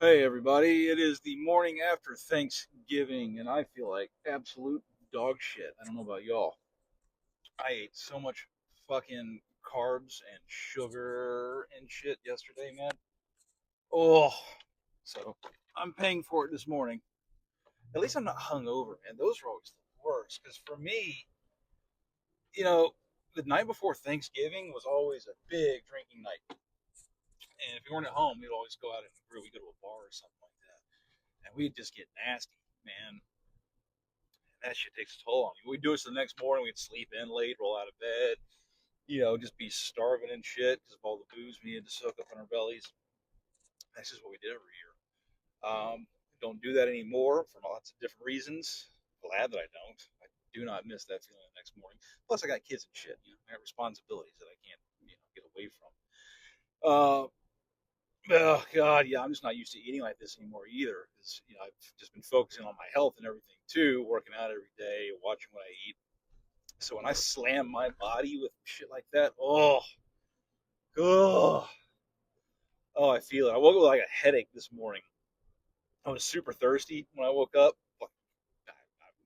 Hey everybody, it is the morning after Thanksgiving and I feel like absolute dog shit. I don't know about y'all. I ate so much fucking carbs and sugar and shit yesterday, man. Oh, so I'm paying for it this morning. At least I'm not hungover, man. Those are always the worst because for me, you know, the night before Thanksgiving was always a big drinking night. And if we weren't at home, we'd always go out and grill. We'd go to a bar or something like that. And we'd just get nasty, man. That shit takes a toll on you. We'd do it the next morning. We'd sleep in late, roll out of bed, just be starving and shit because of all the booze we needed to soak up in our bellies. That's just what we did every year. Don't do that anymore for lots of different reasons. Glad that I don't. I do not miss that feeling the next morning. Plus, I got kids and shit. I have responsibilities that I can't, get away from. Uh, oh God, yeah, I'm just not used to eating like this anymore either. Because I've just been focusing on my health and everything too, working out every day, watching what I eat. So when I slam my body with shit like that, oh, oh, I feel it. I woke up with like a headache this morning. I was super thirsty when I woke up. I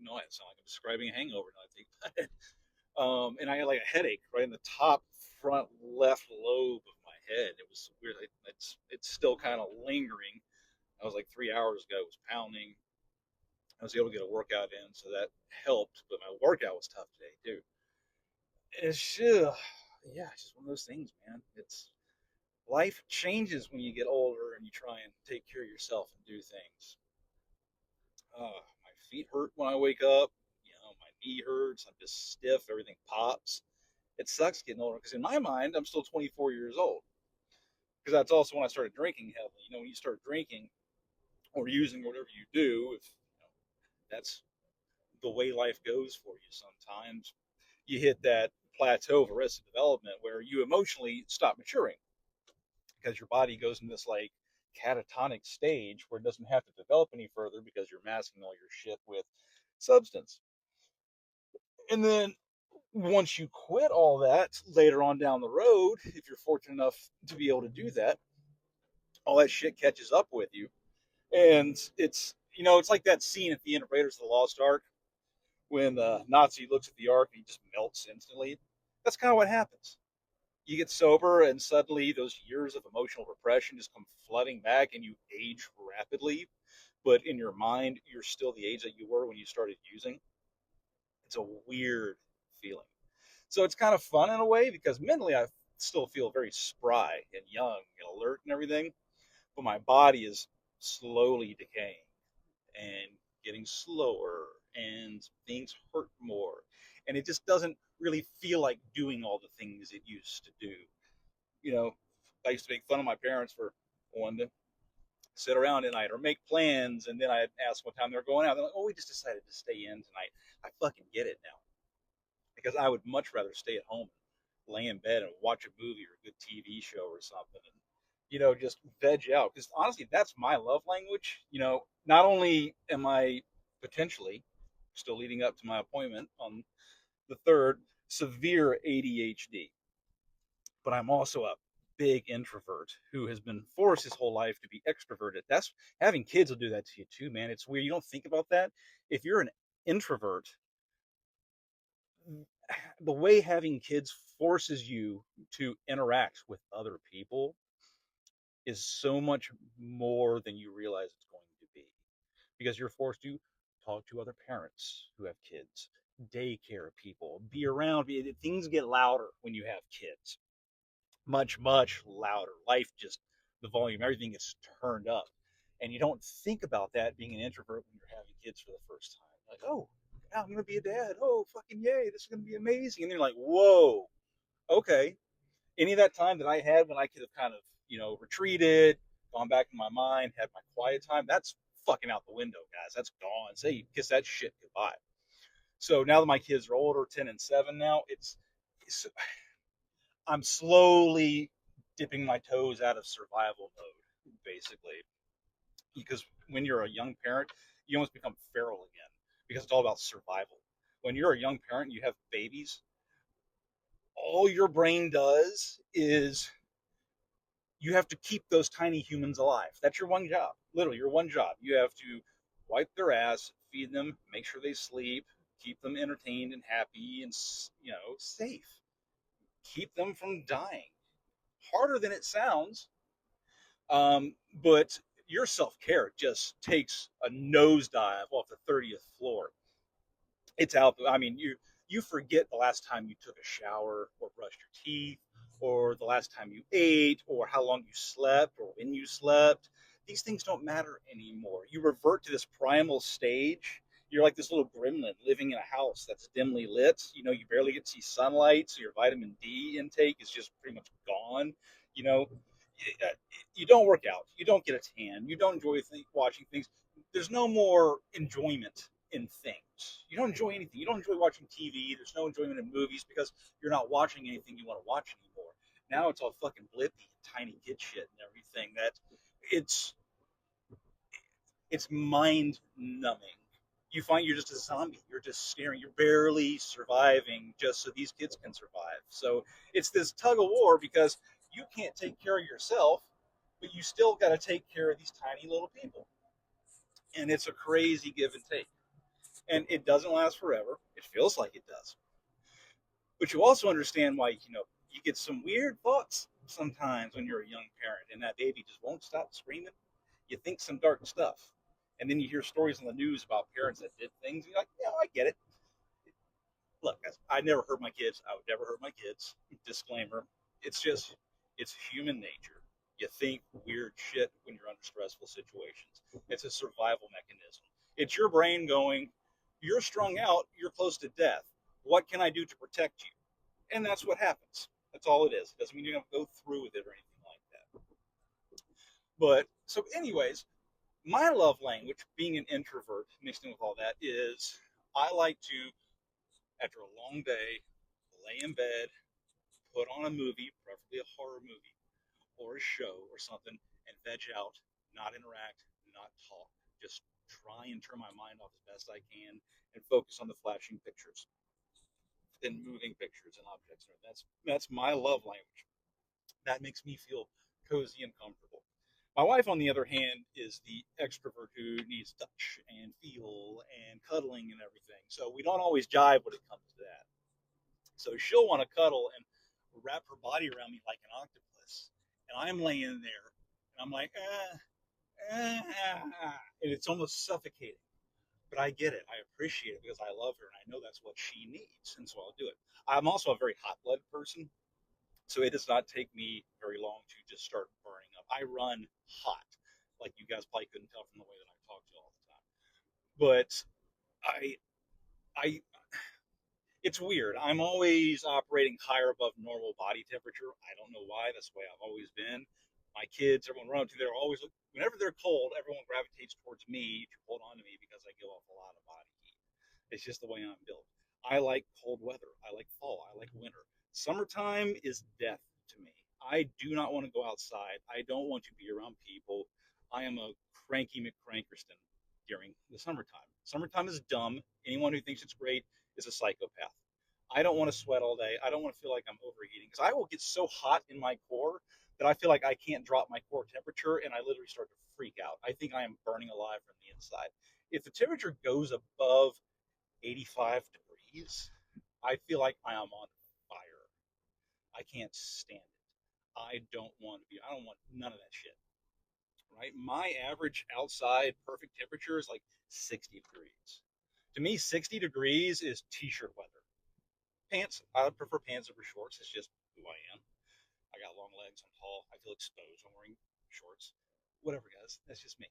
know I sound like I'm describing a hangover now. I think about it. And I had like a headache right in the top front left lobe of my head. It was weird. It's still kind of lingering. I was like 3 hours ago. It was pounding. I was able to get a workout in, so that helped. But my workout was tough today too. It's yeah, it's just one of those things, man. It's life changes when you get older and you try and take care of yourself and do things. My feet hurt when I wake up. My knee hurts. I'm just stiff. Everything pops. It sucks getting older because in my mind, I'm still 24 years old. Because that's also when I started drinking heavily. When you start drinking or using whatever you do, if that's the way life goes for you, sometimes you hit that plateau of arrested development where you emotionally stop maturing because your body goes in this like catatonic stage where it doesn't have to develop any further because you're masking all your shit with substance. And then once you quit all that later on down the road, if you're fortunate enough to be able to do that, all that shit catches up with you. And it's like that scene at the end of Raiders of the Lost Ark when the Nazi looks at the Ark and he just melts instantly. That's kind of what happens. You get sober and suddenly those years of emotional repression just come flooding back and you age rapidly, but in your mind you're still the age that you were when you started using. It's a weird feeling. So it's kind of fun in a way because mentally I still feel very spry and young and alert and everything, but my body is slowly decaying and getting slower and things hurt more and it just doesn't really feel like doing all the things it used to do. you know, I used to make fun of my parents for wanting to sit around at night or make plans, and then I'd ask what time they're going out. They're like, "Oh, we just decided to stay in tonight." I fucking get it now because I would much rather stay at home, lay in bed, and watch a movie or a good TV show or something, and just veg out. Because honestly, that's my love language. Not only am I potentially still leading up to my appointment on the third severe ADHD, but I'm also a big introvert who has been forced his whole life to be extroverted. That's having kids will do that to you too, man. It's weird. You don't think about that. If you're an introvert, the way having kids forces you to interact with other people is so much more than you realize it's going to be because you're forced to talk to other parents who have kids, daycare people, be around. Things get louder when you have kids, much, much louder. Life just, the volume, everything gets turned up. And you don't think about that being an introvert when you're having kids for the first time. Like, oh, I'm going to be a dad. Oh, fucking yay. This is going to be amazing. And then you're like, whoa, okay. Any of that time that I had when I could have kind of, retreated, gone back in my mind, had my quiet time, that's fucking out the window, guys. That's gone. Say, kiss that shit goodbye. So now that my kids are older, 10 and 7 now, it's I'm slowly dipping my toes out of survival mode, basically. Because when you're a young parent, you almost become feral again because it's all about survival. When you're a young parent, you have babies, all your brain does is You have to keep those tiny humans alive. That's your one job. Literally, your one job. You have to wipe their ass, feed them, make sure they sleep, keep them entertained and happy and safe. Keep them from dying. Harder than it sounds, but your self care just takes a nosedive off the 30th floor. It's out. I mean, you forget the last time you took a shower or brushed your teeth, or the last time you ate, or how long you slept, or when you slept. These things don't matter anymore. You revert to this primal stage. You're like this little gremlin living in a house that's dimly lit. You barely get to see sunlight, so your vitamin D intake is just pretty much gone. You know, you don't work out. You don't get a tan. You don't enjoy watching things. There's no more enjoyment in things. You don't enjoy anything. You don't enjoy watching TV. There's no enjoyment in movies because you're not watching anything you want to watch anymore. Now it's all fucking blippy, tiny kid shit and everything. That it's it's mind numbing. You find you're just a zombie. You're just staring. You're barely surviving just so these kids can survive. So it's this tug of war because you can't take care of yourself, but you still got to take care of these tiny little people. And it's a crazy give and take. And it doesn't last forever. It feels like it does. But you also understand why, you get some weird thoughts sometimes when you're a young parent and that baby just won't stop screaming. You think some dark stuff. And then you hear stories on the news about parents that did things. You're like, yeah, I get it. Look, I never hurt my kids. I would never hurt my kids. Disclaimer. It's human nature. You think weird shit when you're under stressful situations. It's a survival mechanism. It's your brain going, you're strung out, you're close to death. What can I do to protect you? And that's what happens. That's all it is. It doesn't mean you're going to go through with it or anything like that. But, so, anyways, my love language, being an introvert, mixed in with all that, is I like to, after a long day, lay in bed, put on a movie, preferably a horror movie or a show or something, and veg out, not interact, not talk. Just try and turn my mind off as best I can and focus on the flashing pictures and moving pictures and objects. That's my love language. That makes me feel cozy and comfortable. My wife, on the other hand, is the extrovert who needs touch and feel and cuddling and everything. So we don't always jive when it comes to that. So she'll want to cuddle and wrap her body around me like an octopus. And I'm laying there and I'm like, and it's almost suffocating. But I get it. I appreciate it because I love her and I know that's what she needs. And so I'll do it. I'm also a very hot blooded person. So it does not take me very long to just start burning up. I run hot, like you guys probably couldn't tell from the way that I talk to you all the time. But I, I, it's weird. I'm always operating higher above normal body temperature. I don't know why. That's the way I've always been. My kids, everyone around to, they're always whenever they're cold, everyone gravitates towards me to hold on to me because I give off a lot of body heat. It's just the way I'm built. I like cold weather. I like fall. I like winter. Summertime is death to me. I do not want to go outside. I don't want to be around people. I am a cranky McCrankerston during the summertime. Summertime is dumb. Anyone who thinks it's great is a psychopath. I don't want to sweat all day. I don't want to feel like I'm overheating because I will get so hot in my core that I feel like I can't drop my core temperature and I literally start to freak out. I think I am burning alive from the inside. If the temperature goes above 85 degrees, I feel like I am on fire. I can't stand it. I don't want none of that shit. Right? My average outside perfect temperature is like 60 degrees. To me, 60 degrees is t shirt weather. Pants, I prefer pants over shorts. It's just who I am. I got long legs. I'm tall. I feel exposed. I'm wearing shorts. Whatever, guys. That's just me.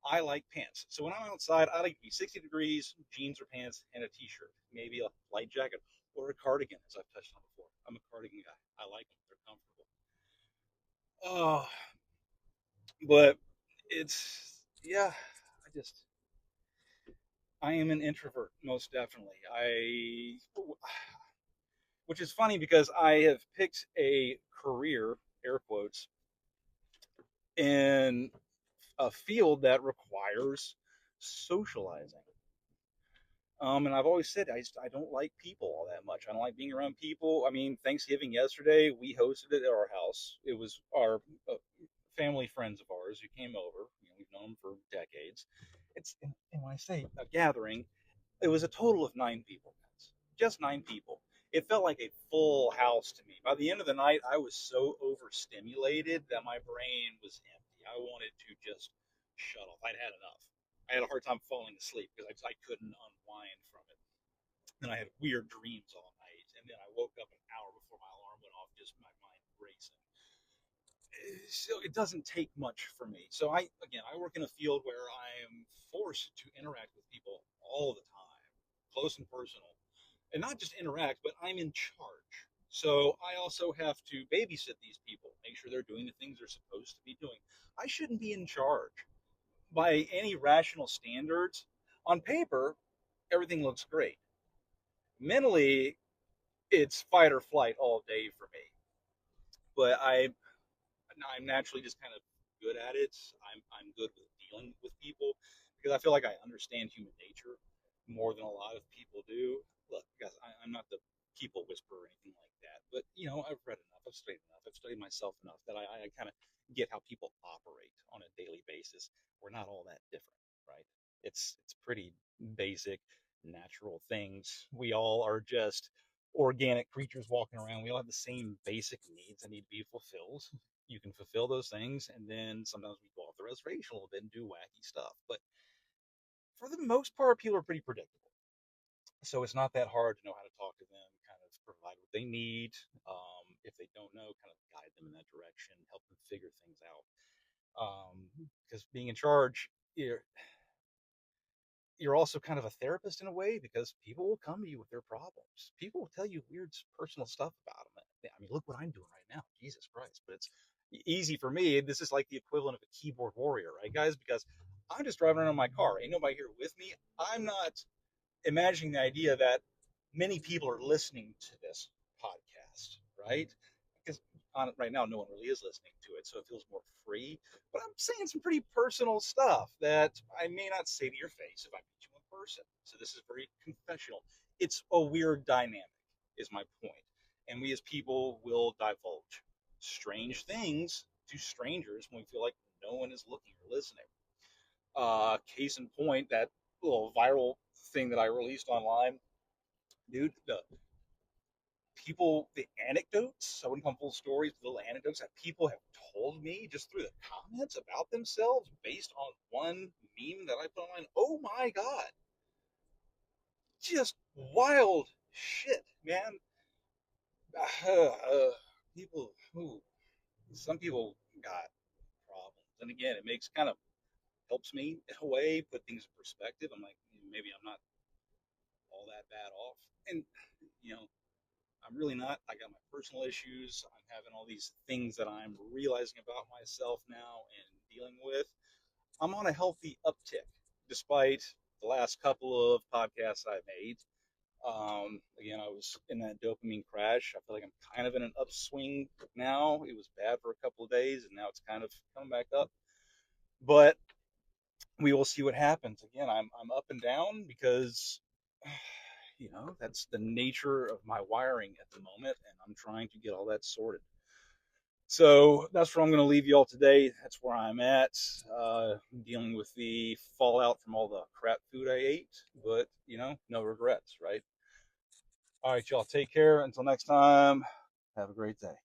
I like pants. So when I'm outside, I like to be 60 degrees, jeans or pants, and a t-shirt, maybe a light jacket or a cardigan, as I've touched on before. I'm a cardigan guy. I like them. They're comfortable. Oh, but yeah, I am an introvert, most definitely. Which is funny because I have picked a career, air quotes, in a field that requires socializing. And I've always said I don't like people all that much. I don't like being around people. I mean, Thanksgiving yesterday, we hosted it at our house. It was our family friends of ours who came over. We've known them for decades. And when I say a gathering, it was a total of 9 people, guys. Just 9 people. It felt like a full house to me. By the end of the night, I was so overstimulated that my brain was empty. I wanted to just shut off. I'd had enough. I had a hard time falling asleep because I couldn't unwind from it. Then I had weird dreams all night, and then I woke up an hour before my alarm went off, just my mind racing. So it doesn't take much for me. So I work in a field where I am forced to interact with people all the time, close and personal, and not just interact, but I'm in charge. So I also have to babysit these people, make sure they're doing the things they're supposed to be doing. I shouldn't be in charge by any rational standards. On paper, everything looks great. Mentally, it's fight or flight all day for me. But I'm naturally just kind of good at it. I'm good with dealing with people because I feel like I understand human nature more than a lot of people do. Look, guys, I'm not the people whisperer or anything like that, but I've read enough, I've studied myself enough that I kind of get how people operate on a daily basis. We're not all that different, right? It's pretty basic, natural things. We all are just organic creatures walking around. We all have the same basic needs that need to be fulfilled. You can fulfill those things, and then sometimes we go off the reservation a little bit and do wacky stuff. But for the most part, people are pretty predictable. So it's not that hard to know how to talk to them, kind of provide what they need. If they don't know, kind of guide them in that direction, help them figure things out. Because being in charge, you're also kind of a therapist in a way because people will come to you with their problems. People will tell you weird personal stuff about them. I mean, look what I'm doing right now. Jesus Christ. But it's easy for me. This is like the equivalent of a keyboard warrior, right, guys? Because I'm just driving around in my car. Ain't nobody here with me. I'm not imagining the idea that many people are listening to this podcast, right? Because on it right now, no one really is listening to it, so it feels more free. But I'm saying some pretty personal stuff that I may not say to your face if I meet you in person. So this is very confessional. It's a weird dynamic, is my point. And we as people will divulge strange things to strangers when we feel like no one is looking or listening. Case in point, that little viral thing that I released online, dude. The anecdotes, I wouldn't come full stories, little anecdotes that people have told me just through the comments about themselves based on one meme that I put online. Oh my God. Just wild shit, man. People who, some people got problems. And again, it makes kind of helps me in a way put things in perspective. I'm like, maybe I'm not all that bad off. And, you know, I'm really not. I got my personal issues. I'm having all these things that I'm realizing about myself now and dealing with. I'm on a healthy uptick despite the last couple of podcasts I made. Again, I was in that dopamine crash. I feel like I'm kind of in an upswing now. It was bad for a couple of days, and now it's kind of coming back up. But we will see what happens. Again, I'm up and down because that's the nature of my wiring at the moment, and I'm trying to get all that sorted. So that's where I'm going to leave you all today. That's where I'm at, dealing with the fallout from all the crap food I ate, but no regrets, right? All right, y'all, take care. Until next time, have a great day.